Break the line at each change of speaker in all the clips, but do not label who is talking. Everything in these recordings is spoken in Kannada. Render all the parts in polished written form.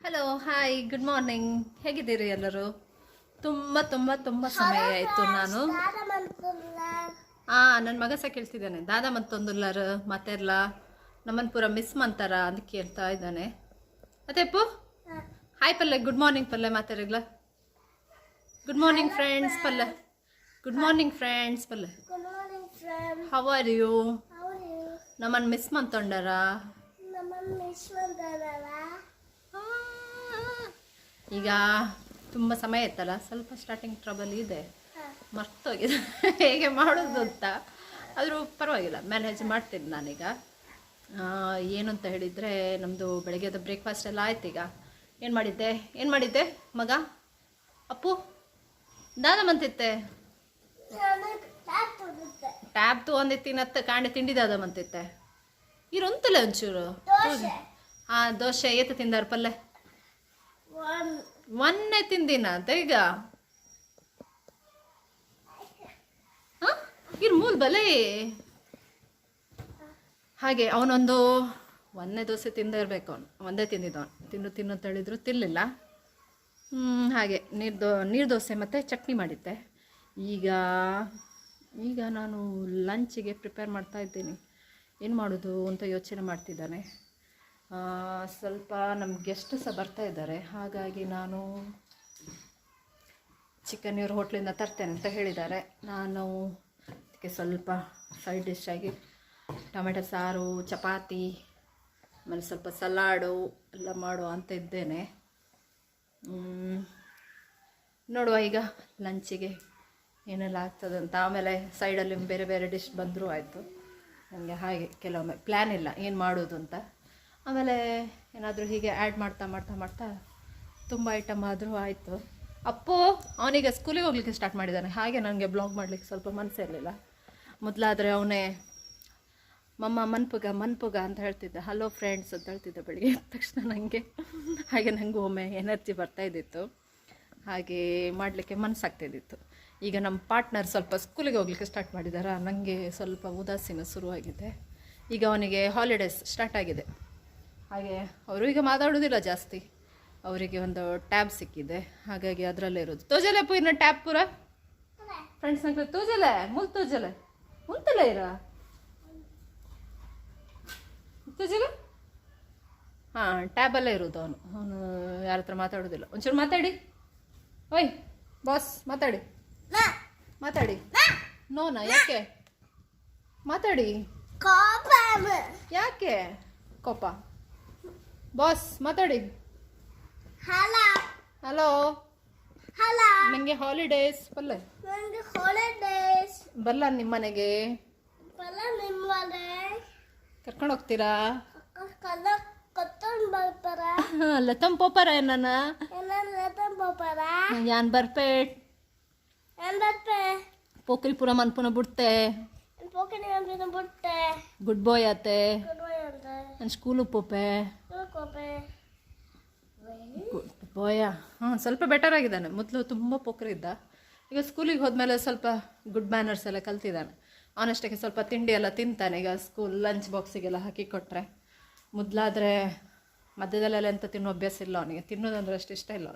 Hello hi good morning. ಹೇಗಿದ್ದೀರಿ ಎಲ್ಲರೂ? ತುಂಬ ತುಂಬ ತುಂಬ ಸಮಯ ಆಯಿತು. ನಾನು ನನ್ನ ಮಗ ಸಹ ಕೇಳ್ತಿದ್ದಾನೆ, ದಾದಾ ಮತ್ತೊಂದುಲ್ಲರು ಮಾತೆರ್ಲ ನಮ್ಮನ್ನು ಪೂರ ಮಿಸ್ ಮಾಡ್ತಾರ ಅಂತ ಕೇಳ್ತಾ ಇದ್ದಾನೆ. ಅಪ್ಪು ಹಾಯ್ ಪಲ್ಲೆ, ಗುಡ್ ಮಾರ್ನಿಂಗ್ ಪಲ್ಲೆ ಮಾತಾರಿಗ್ಲ. ಗುಡ್ ಮಾರ್ನಿಂಗ್ ಫ್ರೆಂಡ್ಸ್ ಪಲ್ಲೆ. ಗುಡ್ ಮಾರ್ನಿಂಗ್ ಫ್ರೆಂಡ್ಸ್ ಪಲ್ಲೆ. How are you? ನಮ್ಮನ್ನು ಮಿಸ್ ಮಾಡ್ತೊಂಡಾರ. ಈಗ ತುಂಬ ಸಮಯ ಇತ್ತಲ್ಲ, ಸ್ವಲ್ಪ ಸ್ಟಾರ್ಟಿಂಗ್ ಟ್ರಬಲ್ ಇದೆ, ಮರ್ತೋಗಿದೆ ಹೇಗೆ ಮಾಡೋದು ಅಂತ. ಆದರೂ ಪರವಾಗಿಲ್ಲ, ಮ್ಯಾನೇಜ್ ಮಾಡ್ತೀನಿ ನಾನೀಗ. ಏನು ಅಂತ ಹೇಳಿದರೆ, ನಮ್ಮದು ಬೆಳಗ್ಗೆದ ಬ್ರೇಕ್ಫಾಸ್ಟ್ ಎಲ್ಲ ಆಯ್ತು. ಈಗ ಏನು ಮಾಡಿದ್ದೆ ಮಗ? ಅಪ್ಪು ದಾದ ಮಂತಿತ್ತೆ ಟ್ಯಾಬ್ ತೊಗೊಂಡಿತ್ತಿನತ್ತ ಕಾಂಡೆ ತಿಂಡಿದಾದ ಮಂತಿತ್ತೆ ಇರೊಂತಲ್ಲ ಒಂಚೂರು. ದೋಸೆ ಏತ ತಿಂದಾರ ಪಲ್ಲೆ? ಮೊನ್ನೆ ತಿಂದಿನ ಅಂತ ಈಗ ಇರ್ ಮೂಲ್ ಬಲೆ. ಹಾಗೆ ಅವನೊಂದು ಒಂದೇ ದೋಸೆ ತಿಂದಿರ್ಬೇಕು. ಅವನು ಒಂದೇ ತಿಂದಿದ್ದವನು. ತಿನ್ನು ಅಂತ ಹೇಳಿದ್ರು ತಿನ್ನಲಿಲ್ಲ. ಹಾಗೆ ನೀರು ದೋಸೆ ಮತ್ತು ಚಟ್ನಿ ಮಾಡಿದ್ದೆ. ಈಗ ನಾನು ಲಂಚಿಗೆ ಪ್ರಿಪೇರ್ ಮಾಡ್ತಾ ಇದ್ದೀನಿ. ಏನು ಮಾಡೋದು ಅಂತ ಯೋಚನೆ ಮಾಡ್ತಿದ್ದಾನೆ. ಸ್ವಲ್ಪ ನಮ್ಮ ಗೆಸ್ಟ್ ಸಹ ಬರ್ತಾ ಇದ್ದಾರೆ. ಹಾಗಾಗಿ ನಾನು ಚಿಕನ್ ಇವ್ರ ಹೋಟ್ಲಿಂದ ತರ್ತೇನೆ ಅಂತ ಹೇಳಿದ್ದಾರೆ. ನಾನು ಅದಕ್ಕೆ ಸ್ವಲ್ಪ ಸೈಡ್ ಡಿಶ್ ಆಗಿ ಟೊಮೆಟೊ ಸಾರು, ಚಪಾತಿ, ಆಮೇಲೆ ಸ್ವಲ್ಪ ಸಲಾಡು ಎಲ್ಲ ಮಾಡುವ ಅಂತ ಇದ್ದೇನೆ. ನೋಡುವ ಈಗ ಲಂಚಿಗೆ ಏನೆಲ್ಲ ಆಗ್ತದಂತ. ಆಮೇಲೆ ಸೈಡಲ್ಲಿ ಬೇರೆ ಬೇರೆ ಡಿಶ್ ಬಂದರೂ ಆಯಿತು. ನನಗೆ ಹಾಗೆ ಕೆಲವೊಮ್ಮೆ ಪ್ಲ್ಯಾನ್ ಇಲ್ಲ ಏನು ಮಾಡೋದು ಅಂತ. ಆಮೇಲೆ ಏನಾದರೂ ಹೀಗೆ ಆ್ಯಡ್ ಮಾಡ್ತಾ ತುಂಬ ಐಟಮ್ ಆದರೂ ಆಯಿತು. ಅಪ್ಪು ಅವನಿಗೆ ಸ್ಕೂಲಿಗೆ ಹೋಗ್ಲಿಕ್ಕೆ ಸ್ಟಾರ್ಟ್ ಮಾಡಿದ್ದಾನೆ. ಹಾಗೆ ನನಗೆ ಬ್ಲಾಗ್ ಮಾಡಲಿಕ್ಕೆ ಸ್ವಲ್ಪ ಮನಸ್ಸೇ ಇರಲಿಲ್ಲ. ಮೊದಲಾದರೆ ಅವನೇ ಮಮ್ಮ ಮನ್ಪುಗ ಅಂತ ಹೇಳ್ತಿದ್ದೆ. ಹಲೋ ಫ್ರೆಂಡ್ಸ್ ಅಂತ ಹೇಳ್ತಿದ್ದೆ ಬೆಳಿಗ್ಗೆ ಎದ್ದ ತಕ್ಷಣ. ಹಾಗೆ ನನಗೂ ಒಮ್ಮೆ ಎನರ್ಜಿ ಬರ್ತಾಯಿದ್ದಿತ್ತು. ಹಾಗೆ ಮಾಡಲಿಕ್ಕೆ ಮನಸ್ಸಾಗ್ತಾಯಿದ್ದಿತ್ತು. ಈಗ ನಮ್ಮ ಪಾರ್ಟ್ನರ್ ಸ್ವಲ್ಪ ಸ್ಕೂಲಿಗೆ ಹೋಗ್ಲಿಕ್ಕೆ ಸ್ಟಾರ್ಟ್ ಮಾಡಿದ್ದಾರೆ. ನನಗೆ ಸ್ವಲ್ಪ ಉದಾಸೀನ ಶುರುವಾಗಿದೆ. ಈಗ ಅವನಿಗೆ ಹಾಲಿಡೇಸ್ ಸ್ಟಾರ್ಟ್ ಆಗಿದೆ. ಹಾಗೆ ಅವರು ಈಗ ಮಾತಾಡೋದಿಲ್ಲ ಜಾಸ್ತಿ. ಅವರಿಗೆ ಒಂದು ಟ್ಯಾಬ್ ಸಿಕ್ಕಿದೆ, ಹಾಗಾಗಿ ಅದರಲ್ಲೇ ಇರೋದು. ತೋಜಲೆ ಪು ಇನ್ನು ಟ್ಯಾಬ್ ಪೂರ ಫ್ರೆಂಡ್ಸ್ ನಂಗೆ ತೋಜಲೆ ಮುಂತಲ್ಲ ಇರ ತೋಜಲೆ. ಟ್ಯಾಬಲ್ಲೇ ಇರೋದು ಅವನು ಯಾರ ಹತ್ರ ಮಾತಾಡೋದಿಲ್ಲ. ಒಂಚೂರು ಮಾತಾಡಿ. ಓಯ್ ಬಾಸ್ ಮಾತಾಡಿ. ನೋನಾ ಯಾಕೆ ಮಾತಾಡಿ? ಯಾಕೆ ಕೋಪ? ಬಾಸ್ ಮಾತಾಡಿ. ಹಲೋ ನನಗೆ ಹಾಲಿಡೇಸ್ ಪಲ್ಲೆ ಬಲ್ಲ ನಿಮ್ಮ ಮನೆಗೆ ಕರ್ಕೊಂಡು ಹೋಗ್ತೀರಾ? ಲತಂ ಪೋಪರ ನನ್ನ ಯಾನ್ ಬರ್ಪೇಟ್ ಪೋಖರಿ ಪುರ ಮನ್ಪುನ ಬಿಡ್ತೆ. ಗುಡ್ ಬಾಯ್ ಆತೆ ನನ್ನ ಸ್ಕೂಲು ಪೋಪೆ ಗುಡ್ ಬಾಯ. ಸ್ವಲ್ಪ ಬೆಟರ್ ಆಗಿದ್ದಾನೆ. ಮೊದಲು ತುಂಬ ಪೋಖರಿ ಇದ್ದ. ಈಗ ಸ್ಕೂಲಿಗೆ ಹೋದ್ಮೇಲೆ ಸ್ವಲ್ಪ ಗುಡ್ ಮ್ಯಾನರ್ಸ್ ಎಲ್ಲ ಕಲ್ತಿದ್ದಾನೆ. ಅವನಷ್ಟಕ್ಕೆ ಸ್ವಲ್ಪ ತಿಂಡಿ ಎಲ್ಲ ತಿಂತಾನೆ. ಈಗ ಸ್ಕೂಲ್ ಲಂಚ್ ಬಾಕ್ಸಿಗೆಲ್ಲ ಹಾಕಿ ಕೊಟ್ಟರೆ. ಮೊದಲಾದರೆ ಮಧ್ಯದಲ್ಲೆಲ್ಲ ಎಂತ ತಿನ್ನೋ ಅಭ್ಯಾಸ ಇಲ್ಲ ಅವನಿಗೆ. ತಿನ್ನೋದಂದ್ರೆ ಅಷ್ಟು ಇಷ್ಟ ಇಲ್ಲ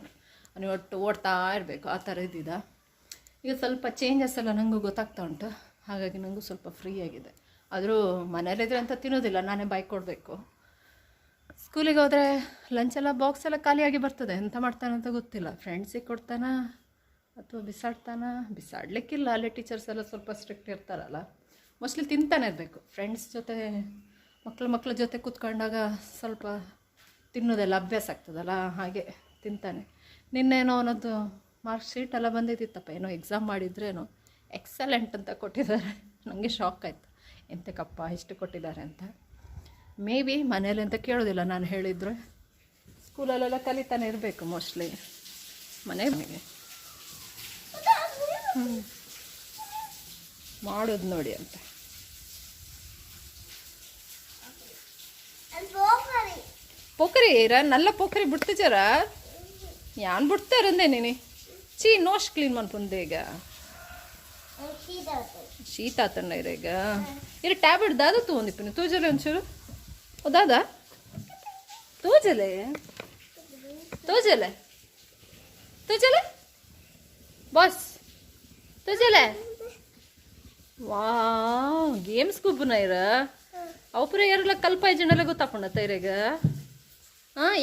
ಅವನಿಗೆ ಒಟ್ಟು ಓಡ್ತಾ ಇರಬೇಕು, ಆ ಥರ ಇದ್ದಿದ್ದ. ಈಗ ಸ್ವಲ್ಪ ಚೇಂಜಸ್ ಎಲ್ಲ ನನಗೂ ಗೊತ್ತಾಗ್ತಾ ಉಂಟು. ಹಾಗಾಗಿ ನನಗೂ ಸ್ವಲ್ಪ ಫ್ರೀ ಆಗಿದೆ. ಆದರೂ ಮನೇಲಿದ್ರೆ ಅಂತ ತಿನ್ನೋದಿಲ್ಲ, ನಾನೇ ಬೈಕ್ ಕೊಡಬೇಕು. ಸ್ಕೂಲಿಗೆ ಹೋದರೆ ಲಂಚೆಲ್ಲ ಬಾಕ್ಸ್ ಎಲ್ಲ ಖಾಲಿಯಾಗಿ ಬರ್ತದೆ. ಎಂತ ಮಾಡ್ತಾನೆ ಅಂತ ಗೊತ್ತಿಲ್ಲ. ಫ್ರೆಂಡ್ಸಿಗೆ ಕೊಡ್ತಾನ ಅಥವಾ ಬಿಸಾಡಲಿಕ್ಕಿಲ್ಲ. ಅಲ್ಲೇ ಟೀಚರ್ಸ್ ಎಲ್ಲ ಸ್ವಲ್ಪ ಸ್ಟ್ರಿಕ್ಟ್ ಇರ್ತಾರಲ್ಲ. ಮೋಸ್ಟ್ಲಿ ತಿಂತಾನೆ ಇರಬೇಕು. ಫ್ರೆಂಡ್ಸ್ ಜೊತೆ ಮಕ್ಕಳ ಜೊತೆ ಕೂತ್ಕೊಂಡಾಗ ಸ್ವಲ್ಪ ತಿನ್ನೋದೆಲ್ಲ ಅಭ್ಯಾಸ ಆಗ್ತದಲ್ಲ, ಹಾಗೆ ತಿಂತಾನೆ. ನಿನ್ನೇನೋ ಅವನದ್ದು ಮಾರ್ಕ್ ಶೀಟ್ ಎಲ್ಲ ಬಂದಿದ್ದಿತ್ತಪ್ಪ. ಏನೋ ಎಕ್ಸಾಮ್ ಮಾಡಿದ್ರೇನೋ ಎಕ್ಸಲೆಂಟ್ ಅಂತ ಕೊಟ್ಟಿದ್ದಾರೆ. ನನಗೆ ಶಾಕ್ ಆಯಿತು, ಎಂತಕ್ಕಪ್ಪ ಇಷ್ಟು ಕೊಟ್ಟಿದ್ದಾರೆ ಅಂತ. ಮೇ ಬಿ ಮನೇಲಿ ಅಂತ ಕೇಳೋದಿಲ್ಲ ನಾನು ಹೇಳಿದರೆ. ಸ್ಕೂಲಲ್ಲೆಲ್ಲ ಕಲಿತಾನೆ ಇರಬೇಕು ಮೋಸ್ಟ್ಲಿ. ಮನೆಗೆ ಮಾಡೋದು ನೋಡಿ ಅಂತ. ಪೋಖರಿ ನಲ್ಲ ಪೋಖರಿ ಬಿಡ್ತಿಜಾರ ಯಾನ್ ಬಿಡ್ತಾರಂದೆ ನೀನು ನೋಶ್ ಕ್ಲೀನ್ ಮಾಡ್ಕೊಂಡೆ. ಈಗ ಶೀತ ಆತಂಡ ಈಗ ಇರ ಟ್ಯಾಬ್ಲೆಟ್ ದಾದ ತೊಗೊಂಡಿಪ್ಪಿ ತೂಜಲೆ ಒಂಚೂರು. ಓ ದಾದ ತೂಜಲೆ तोजले तोजले बॉस तोजले वाह गेम्स खूप नाहीर अवपुरे यारला कल्पाय जनला ಗೊತ್ತಾಪುಂಡ ತೈರೆಗ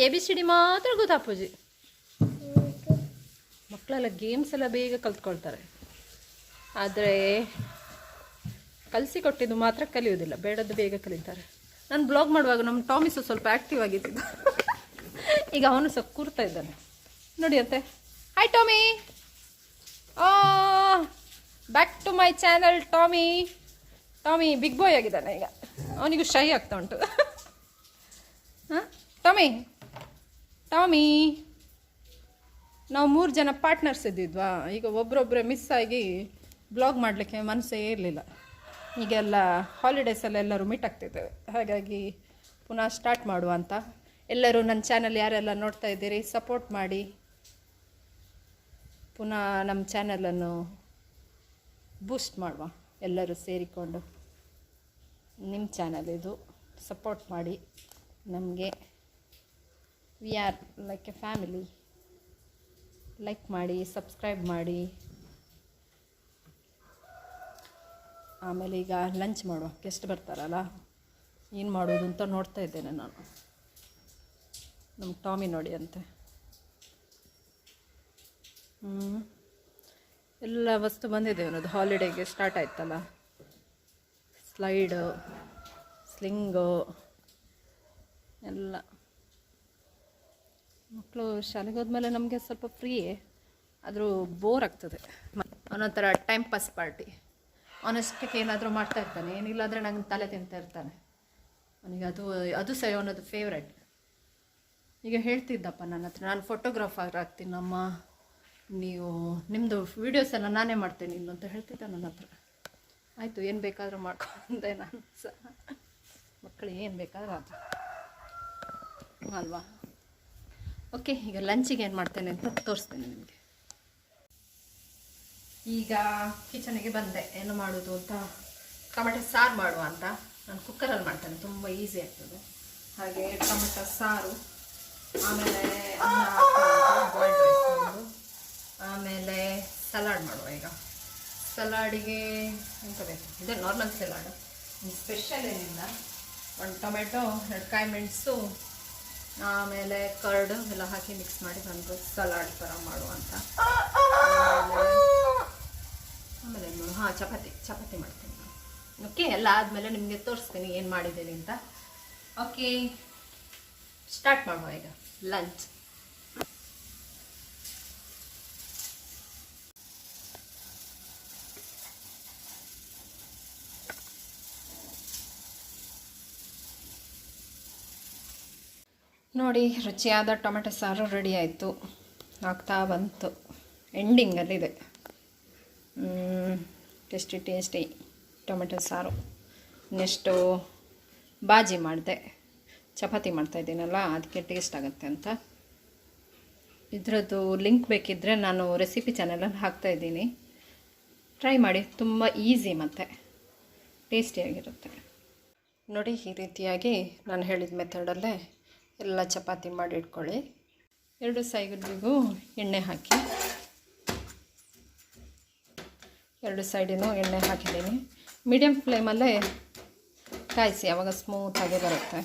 ABCD ಮಾತ್ರ ಗೊತ್ತಾಪುಜಿ ಮಕ್ಕಳೆಲ್ಲ ಗೇಮ್ಸ್ ಎಲ್ಲ ಬೇಗ ಕಲ್ತ್ಕೊಳ್ತಾರೆ ಆದರೆ ಕಲಿಸಿಕೊಟ್ಟಿದ್ದು ಮಾತ್ರ ಕಲಿಯೋದಿಲ್ಲ ಬೇಡದ್ದು ಬೇಗ ಕಲಿತಾರೆ ನಾನು ಬ್ಲಾಗ್ ಮಾಡುವಾಗ ನಮ್ಮ ಟಾಮಿಸು ಸ್ವಲ್ಪ ಆ್ಯಕ್ಟಿವ್ ಆಗಿದ್ದ ಈಗ ಅವನು ಸಹ ಕೂರ್ತಾ ಇದ್ದಾನೆ ನೋಡಿ ಅಂತೆ hi Tommy back to my channel Tommy big boy ಆಗಿದ್ದಾನೆ ಈಗ ಅವನಿಗೂ ಶೈ ಆಗ್ತಾ ಉಂಟು ಹಾಂ ಟಾಮಿ ನಾವು 3 ಜನ ಪಾರ್ಟ್ನರ್ಸ್ ಇದ್ದಿದ್ವಾ ಈಗ ಒಬ್ಬರೊಬ್ಬರೇ ಮಿಸ್ ಆಗಿ ಬ್ಲಾಗ್ ಮಾಡಲಿಕ್ಕೆ ಮನಸ್ಸೇ ಇರಲಿಲ್ಲ ಈಗೆಲ್ಲ ಹಾಲಿಡೇಸಲ್ಲಿ ಎಲ್ಲರೂ ಮೀಟ್ ಆಗ್ತಿದ್ದೇವೆ ಹಾಗಾಗಿ ಪುನಃ ಸ್ಟಾರ್ಟ್ ಮಾಡುವ ಅಂತ ಎಲ್ಲರೂ ನನ್ನ ಚಾನಲ್ ಯಾರೆಲ್ಲ ನೋಡ್ತಾ ಇದ್ದೀರಿ ಸಪೋರ್ಟ್ ಮಾಡಿ ಪುನಃ ನಮ್ಮ ಚಾನಲನ್ನು ಬೂಸ್ಟ್ ಮಾಡುವ ಎಲ್ಲರೂ ಸೇರಿಕೊಂಡು ನಿಮ್ಮ ಚಾನಲ್ ಇದು ಸಪೋರ್ಟ್ ಮಾಡಿ ನಮಗೆ we are like A family like ಮಾಡಿ ಸಬ್ಸ್ಕ್ರೈಬ್ ಮಾಡಿ ಆಮೇಲೆ ಈಗ ಲಂಚ್ ಮಾಡುವ ಗೆಸ್ಟ್ ಬರ್ತಾರಲ್ಲ ಏನು ಮಾಡೋದು ಅಂತ ನೋಡ್ತಾ ಇದ್ದೇನೆ ನಾನು ನಮ್ಮ ಟಾಮಿ ನೋಡಿ ಅಂತೆ ಎಲ್ಲ ವಸ್ತು ಬಂದಿದೆ ಅನ್ನೋದು ಹಾಲಿಡೇಗೆ ಸ್ಟಾರ್ಟ್ ಆಯ್ತಲ್ಲ ಸ್ಲೈಡು ಸ್ಲಿಂಗು ಎಲ್ಲ ಮಕ್ಕಳು ಶಾಲೆಗೆ ಹೋದ್ಮೇಲೆ ನಮಗೆ ಸ್ವಲ್ಪ ಫ್ರೀಯೇ ಆದರೂ ಬೋರ್ ಆಗ್ತದೆ ಒಂದೊಂಥರ ಟೈಮ್ ಪಾಸ್ ಪಾರ್ಟಿ ಅವನಷ್ಟಕ್ಕೆ ಏನಾದರೂ ಮಾಡ್ತಾ ಇರ್ತಾನೆ ಏನಿಲ್ಲಾಂದರೆ ನಂಗೆ ತಲೆ ತಿಂತಾ ಇರ್ತಾನೆ ಅವನಿಗೆ ಅದು ಸಹ ಅವನದು ಫೇವ್ರೆಟ್ ಈಗ ಹೇಳ್ತಿದ್ದಪ್ಪ ನನ್ನ ಹತ್ರ ನಾನು ಫೋಟೋಗ್ರಾಫರ್ ಆಗ್ತೀನಿ ನೀವು ನಿಮ್ಮದು ವೀಡಿಯೋಸ್ ಎಲ್ಲ ನಾನೇ ಮಾಡ್ತೇನೆ ಇನ್ನು ಅಂತ ಹೇಳ್ತಿದ್ದ ನನ್ನ ಹತ್ರ ಆಯಿತು ಏನು ಬೇಕಾದರೂ ಮಾಡ್ಕೊಂಡೆ ನಾನು ಸಹ ಮಕ್ಕಳು ಏನು ಬೇಕಾದರೂ ಅದು ಅಲ್ವಾ ಓಕೆ ಈಗ ಲಂಚಿಗೆ ಏನು ಮಾಡ್ತೇನೆ ಅಂತ ತೋರಿಸ್ತೇನೆ ನಿಮಗೆ ಈಗ ಕಿಚನಿಗೆ ಬಂದೆ ಏನು ಮಾಡೋದು ಅಂತ ಟೊಮೆಟೊ ಸಾರು ಮಾಡುವ ಅಂತ ನಾನು ಕುಕ್ಕರಲ್ಲಿ ಮಾಡ್ತೇನೆ ತುಂಬ ಈಸಿ ಆಗ್ತದೆ ಹಾಗೆ ಟೊಮೆಟೊ ಸಾರು ಆಮೇಲೆ ಬಾಯ್ಲ್ಡ್ ರೈಸ್ ಆಮೇಲೆ ಸಲಾಡ್ ಮಾಡುವ ಈಗ ಸಲಾಡಿಗೆ ಎಂತ ಬೇಕು ಇದೆ ನಾರ್ಮಲ್ ಸಲಾಡ್ ಸ್ಪೆಷಲ್ ಏನಿಲ್ಲ 1 ಟೊಮೆಟೊ 2 ಕಾಯಿ ಮೆಣಸು ಆಮೇಲೆ ಕರ್ಡ್ ಎಲ್ಲ ಹಾಕಿ ಮಿಕ್ಸ್ ಮಾಡಿ ಒಂದು ಸಲಾಡ್ ಥರ ಮಾಡುವಂತ ಆಮೇಲೆ ಚಪಾತಿ ಮಾಡ್ತೀನಿ ಓಕೆ ಎಲ್ಲ ಆದಮೇಲೆ ನಿಮಗೆ ತೋರಿಸ್ತೀನಿ ಏನು ಮಾಡಿದ್ದೀನಿ ಅಂತ ಓಕೆ ಸ್ಟಾರ್ಟ್ ಮಾಡುವ ಈಗ ಲಂಚ್ ನೋಡಿ ರುಚಿಯಾದ ಟೊಮೆಟೊ ಸಾರು ರೆಡಿ ಆಯಿತು ಆಗ್ತಾ ಬಂತು ಎಂಡಿಂಗಲ್ಲಿದೆ ಟೇಸ್ಟಿ ಟೊಮೆಟೊ ಸಾರು ನೆಕ್ಸ್ಟು ಬಾಜಿ ಮಾಡಿದೆ ಚಪಾತಿ ಮಾಡ್ತಾಯಿದ್ದೀನಲ್ಲ ಅದಕ್ಕೆ ಟೇಸ್ಟ್ ಆಗುತ್ತೆ ಅಂತ ಇದರದ್ದು ಲಿಂಕ್ ಬೇಕಿದ್ದರೆ ನಾನು ರೆಸಿಪಿ ಚಾನಲಲ್ಲಿ ಹಾಕ್ತಾಯಿದ್ದೀನಿ ಟ್ರೈ ಮಾಡಿ ತುಂಬ ಈಸಿ ಮತ್ತು ಟೇಸ್ಟಿಯಾಗಿರುತ್ತೆ ನೋಡಿ ಈ ರೀತಿಯಾಗಿ ನಾನು ಹೇಳಿದ ಮೆಥಡಲ್ಲೇ ಎಲ್ಲ ಚಪಾತಿ ಮಾಡಿ ಇಟ್ಕೊಳ್ಳಿ 2 ಸೈಡಿಗೂ ಎಣ್ಣೆ ಹಾಕಿ 2 ಸೈಡಿನೂ ಎಣ್ಣೆ ಹಾಕಿದ್ದೀನಿ ಮೀಡಿಯಮ್ ಫ್ಲೇಮಲ್ಲೇ ಕಾಯಿಸಿ ಆವಾಗ ಸ್ಮೂತಾಗಿ ಬರುತ್ತೆ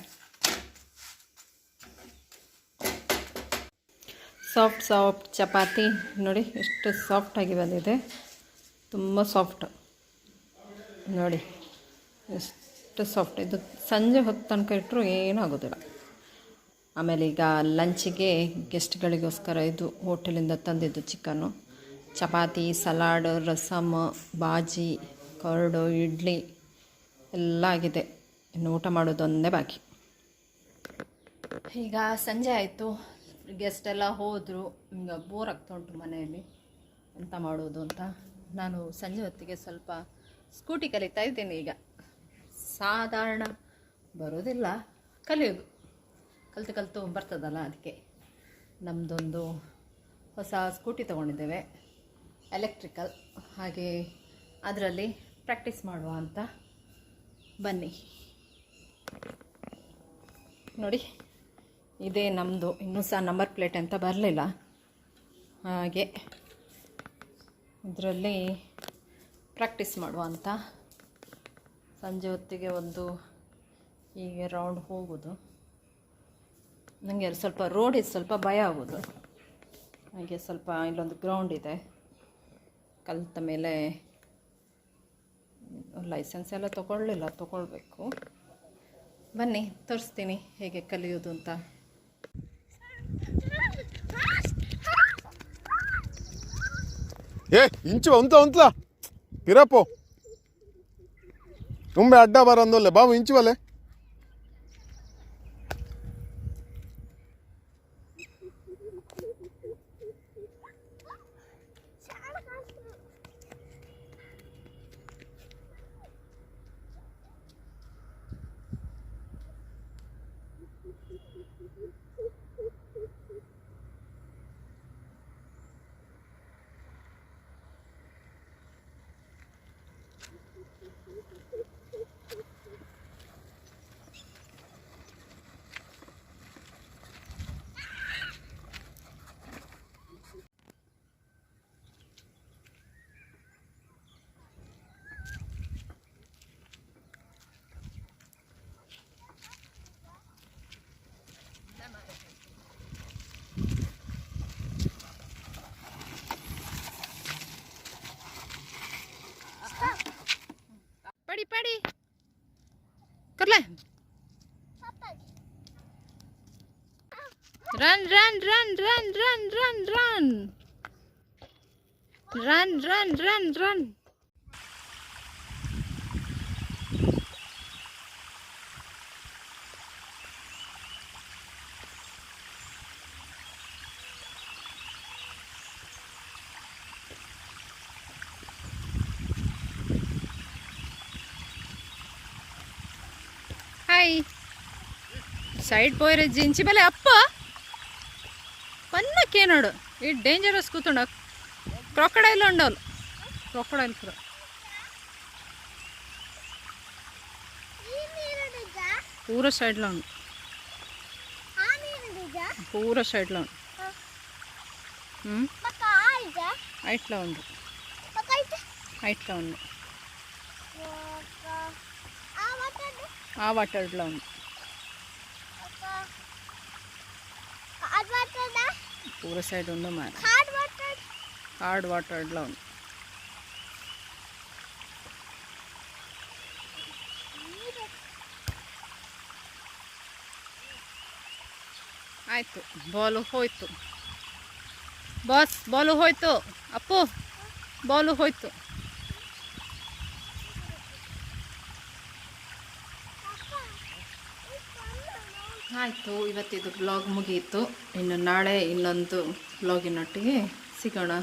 ಸಾಫ್ಟ್ ಚಪಾತಿ ನೋಡಿ ಎಷ್ಟು ಸಾಫ್ಟಾಗಿ ಬಂದಿದೆ ತುಂಬ ಸಾಫ್ಟ್ ನೋಡಿ ಎಷ್ಟು ಸಾಫ್ಟ್ ಇದು ಸಂಜೆ ಹೊತ್ತು ತನಕ ಇಟ್ಟರು ಏನೂ ಆಗೋದಿಲ್ಲ ಆಮೇಲೆ ಈಗ ಲಂಚಿಗೆ ಗೆಸ್ಟ್ಗಳಿಗೋಸ್ಕರ ಇದು ಹೋಟೆಲಿಂದ ತಂದಿದ್ದು ಚಿಕನ್ನು ಚಪಾತಿ ಸಲಾಡ್ ರಸಮ್ ಬಾಜಿ ಕರ್ಡು ಇಡ್ಲಿ ಎಲ್ಲ ಆಗಿದೆ ಇನ್ನು ಊಟ ಮಾಡೋದೊಂದೇ ಬಾಕಿ ಈಗ ಸಂಜೆ ಆಯಿತು ಗೆಸ್ಟ್ ಎಲ್ಲ ಹೋದರು ಈಗ ಬೋರ್ ಆಗ್ತಾ ಉಂಟು ಮನೆಯಲ್ಲಿ ಎಂತ ಮಾಡೋದು ಅಂತ ನಾನು ಸಂಜೆ ಹೊತ್ತಿಗೆ ಸ್ವಲ್ಪ ಸ್ಕೂಟಿ ಕಲಿತಾ ಇದ್ದೀನಿ ಈಗ ಸಾಧಾರಣ ಬರೋದಿಲ್ಲ ಕಲಿಯೋದು ಕಲಿತು ಬರ್ತದಲ್ಲ ಅದಕ್ಕೆ ನಮ್ಮದೊಂದು ಹೊಸ ಸ್ಕೂಟಿ ತೊಗೊಂಡಿದ್ದೇವೆ ಎಲೆಕ್ಟ್ರಿಕಲ್ ಹಾಗೆ ಅದರಲ್ಲಿ ಪ್ರಾಕ್ಟೀಸ್ ಮಾಡುವ ಅಂತ ಬನ್ನಿ ನೋಡಿ ಇದೇ ನಮ್ಮದು, ಇನ್ನೂ ಸಹ ನಂಬರ್ ಪ್ಲೇಟ್ ಅಂತ ಬರಲಿಲ್ಲ. ಹಾಗೆ ಇದರಲ್ಲಿ ಪ್ರಾಕ್ಟೀಸ್ ಮಾಡುವ ಅಂತ. ಸಂಜೆ ಹೊತ್ತಿಗೆ ಒಂದು ಹೀಗೆ ರೌಂಡ್ ಹೋಗೋದು. ನನಗೆ ಸ್ವಲ್ಪ ರೋಡಿಗೆ ಸ್ವಲ್ಪ ಭಯ ಆಗೋದು. ಹಾಗೆ ಸ್ವಲ್ಪ ಇಲ್ಲೊಂದು ಗ್ರೌಂಡ್ ಇದೆ, ಕಲಿತ ಮೇಲೆ ಲೈಸೆನ್ಸ್ ಎಲ್ಲ ತೊಗೊಳ್ಬೇಕು. ಬನ್ನಿ ತೋರಿಸ್ತೀನಿ ಹೇಗೆ ಕಲಿಯೋದು ಅಂತ.
ಇಂಚು ಒಂತ್ಲಾ ಪಿರಪ್ಪು ತುಂಬೆ ಅಡ್ಡ ಬರಂದೊಲ್ಲೆ ಬಾಬು ಇಂಚು ಬಲೆ.
पड़ी कर ले। Run run run run run run run run run run run. हाय सैड पोयरे जिंची बेले अप्प पन्नके नोडु ई डेंजरस कूतुंड क्राकोडैल उंडोल क्राकोडैल पूरा पूरा सैड लो पूरा सैड लो हाइट लो उंडु हाइट लो उंडु आ वाटर लो उंडु पूरा सैड उंडु मार हार्ड वाटर लो उंडु आयतु बॉल होयतु बॉस बॉल होयतु अप्पु बॉल होयतु ಆಯಿತು. ಇವತ್ತಿದು ಬ್ಲಾಗ್ ಮುಗಿಯಿತು. ಇನ್ನು ನಾಳೆ ಇನ್ನೊಂದು ಬ್ಲಾಗಿನೊಟ್ಟಿಗೆ ಸಿಗೋಣ.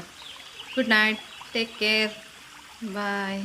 ಗುಡ್ ನೈಟ್, ಟೇಕ್ ಕೇರ್, ಬಾಯ್.